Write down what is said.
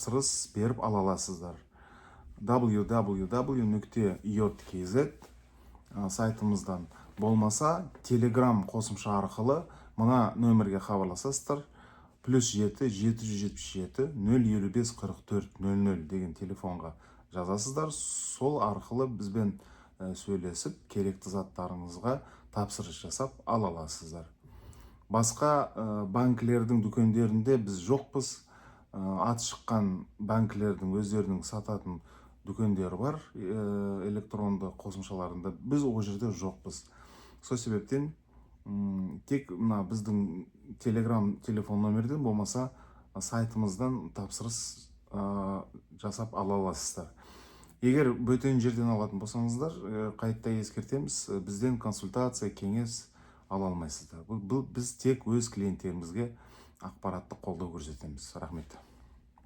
тапсырыс беріп ала аласыздар. www.iot.kz сайтымыздан. Болмаса, Telegram қосымша арқылы мына нөмірге хабарласасыздар. +7 777 055 44 00 деген телефонға жазасыздар. Сол арқылы бізбен сөйлесіп, керекті заттарыңызға тапсырыс жасап ала аласыздар. Басқа банкілердің дүкендерінде біз жоқпыз. Аты шыққан банкілердің өздерінің сататын дүкендері бар, электронды қосымшаларында. Біз ол жерде жоқпыз. Сол себептен тек мына біздің Telegram телефон номерден, болмаса сайтымыздан тапсырыс жасап ала аласыздар. Егер бөтен жерден алатын болсаңыздар, қайта ескертеміз, бізден консультация, кеңес ала алмайсыздар. Біз тек өз клиенттерімізге ақпараттық қолдау көрсетеміз. Рахмет.